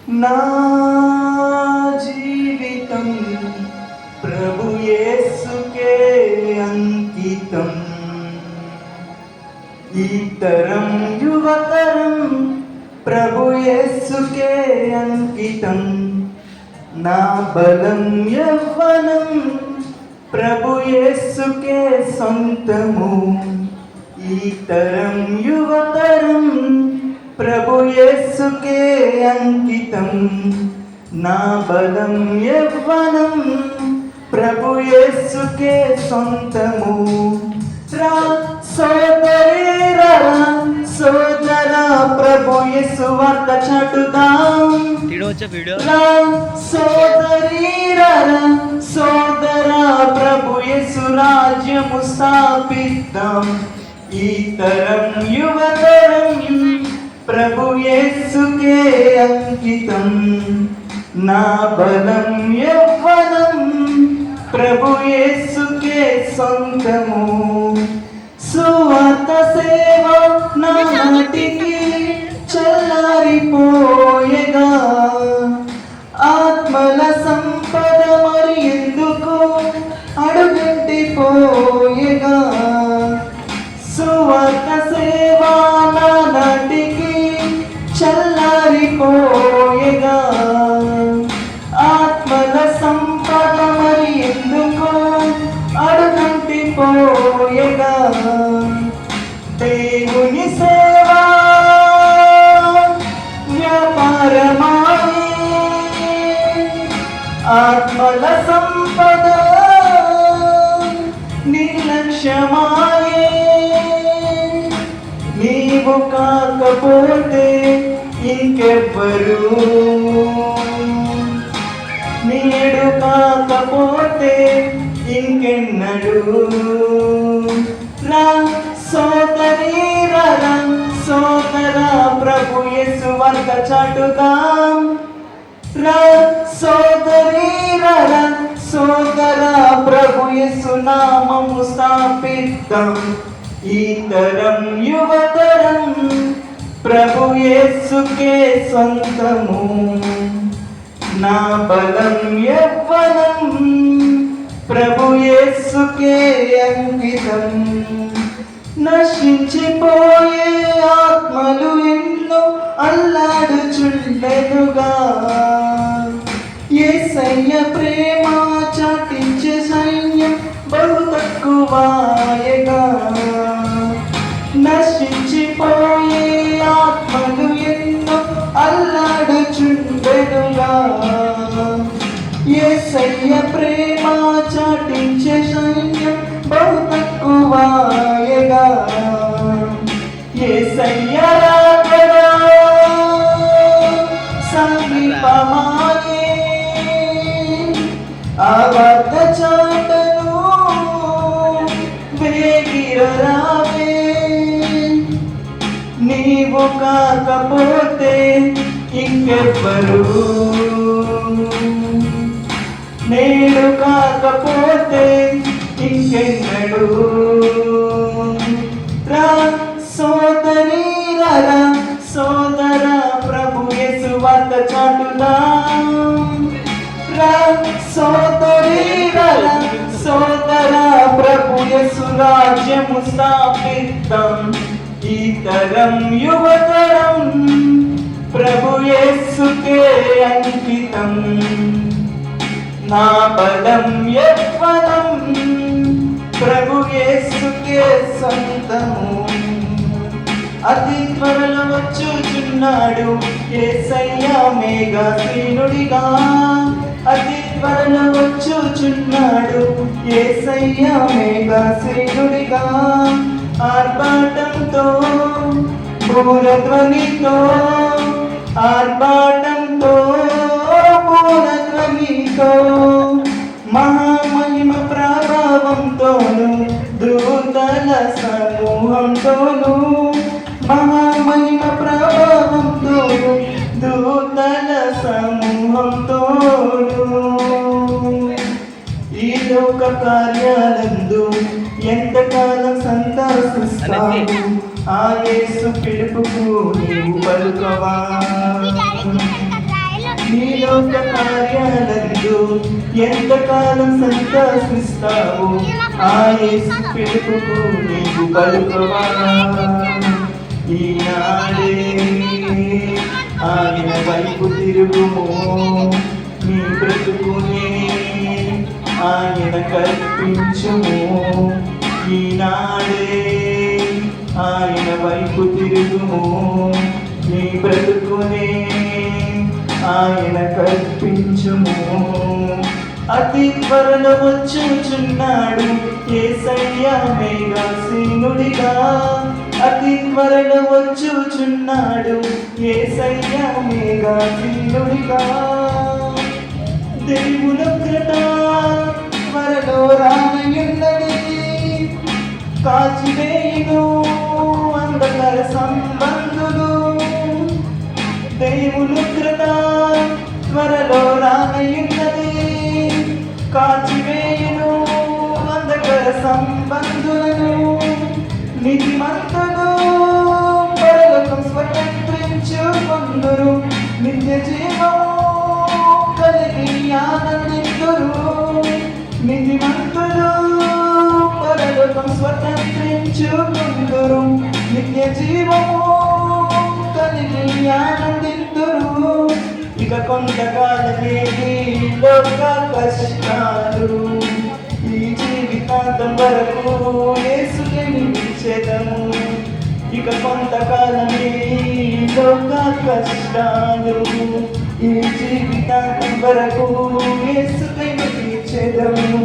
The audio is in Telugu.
నా జీవితం ప్రభు యేసుకే అంకితం. ఈ తరం యువతరం ప్రభు యేసుకే అంకితం. నా బలం యవ్వనం ప్రభు యేసుకే సొంతము. ఈ తరం యువతరం ప్రభు యేసుకే అంకితం. నా బలం యవ్వనం ప్రభు యేసుకే సొంతము. రా సోదరీ రా సోదరా ప్రభు యేసు వార్త చాటుదాం. రా సోదరీ రా సోదరా ప్రభు యేసు రాజ్యము స్థాపిద్దాం. ఈ తరం యువతరం ప్రభు యేసుకే అంకితం. నా బలం యవ్వనం ప్రభు యేసుకే సొంతము. సువార్త సేవ నాటికి చల్లారిపోయేగా, ఆత్మల సంపద మరి ఎందుకు అడుగంటిపోయేగా. సువార్త సేవ నాటికి చల్లారిపోయేగా, ఆత్మల సంపద మరి ఎందుకు అడుగంటిపోయేగా. దేవుని సేవ వ్యాపారమాయే, ఆత్మల సంపద నిర్లక్ష్యమాయే. నీవు కాకపోతే ఇంకెవ్వరు, నీడు కాకపోతే ఇంకెన్నడు. రా సోదరీ రా సోదరా ప్రభు యేసు వార్త చాటుదాం. రా సోదరీ రా సోదరా ప్రభు యేసు నామము స్థాపిద్దాం. ఈ తరం యువతరం ప్రభు యేసుకే సొంతము. నా బలం యవ్వనం ప్రభు యేసుకే అంకితం. నశించిపోయే ఆత్మలు ఎన్నో అల్లాడుచుండెనుగా, యేసయ్య ప్రేమ చాటించే సైన్యం బహు తక్కువాయగా. నశించిపోయే ఆత్మలు ఎన్నో అల్లాడుచుండెనుగా, యేసయ్య ప్రేమ చాటించే సైన్యం బహు తక్కువాయగా. యేసయ్య రాకడా సమీపమాయే, ఆ వార్త చాటను వేగిరరావే. నీవు కాకపోతే ఇంకెవ్వరు, నేడు కాకపోతే ఇంకెన్నడు. రా సోదరీ రా సోదరా ప్రభు యేసు వార్త చాటుదాం. రా సోదరీ రా సోదరా ప్రభు యేసు రాజ్యము స్థాపిద్దాం. ఈ తరం యువతరం ప్రభు యేసుకే అంకితం. నా బలం యవ్వనం ప్రభు యేసుకే సొంతము. అతి త్వరలో వచ్చుచున్నాడు యేసయ్య మేఘాసీనుడిగా. అతి త్వరలో వచ్చుచున్నాడు యేసయ్య మేఘాసీనుడిగా. ఆర్భాటంతో బూరధ్వనితో, ఆర్భాటంతో బూరధ్వనితో, మహామహిమ ప్రభావంతోను దూతల సమూహంతోను, మహామహిమ ప్రభావంతోను దూతల సమూహంతోను. ఈ లోక కార్యాలందు ఎంతకాలం సంతోషిస్తావు, ఆ యేసు పిలుపుకు నీవు పలుకవా. కార్యాలందు ఎంతకాలం సంతోషిస్తావు? ఆ యేసు పిలుపుకు నీవు పలుకవా? ఈనాడే ఆయన వైపు తిరుగుము, నీ బ్రతుకునే ఆయన కల్పించుము. ఈనాడే ఆయన వైపు తిరుగుము, నీ బ్రతుకునే ఆయన కల్పించుము. అతి త్వరలో వచ్చుచున్నాడు యేసయ్య మేఘాసీనుడిగా. అతి త్వరలో వచ్చుచున్నాడు యేసయ్య మేఘాసీనుడిగా. దేవునుగ్రత త్వరలో రానయున్నది, కాచివేయును అంధకార సంబంధులు. దేవునుగ్రత త్వరలో రానయున్నది, కాచివేయును అంధకార సంబంధులను. నీతిమంతులు పరలోకం స్వతంత్రించుకొందురు, నిత్య జీవము కలిగి ఆనందింతురు. నీతిమంతులు పరలోకం స్వతంత్రించుకొందురు, నిత్య జీవము కలిగి ఆనందింతురు. ఇక కొంతకాలమే ఈ లోక కష్టాలు, ఈ జీవితాంతం వరకు యేసుకే నిలిచెదము. ఇక కొంతకాలమే ఈ లోక కష్టాలు, ఈ జీవితాంతం వరకు యేసుకే నిలిచెదము.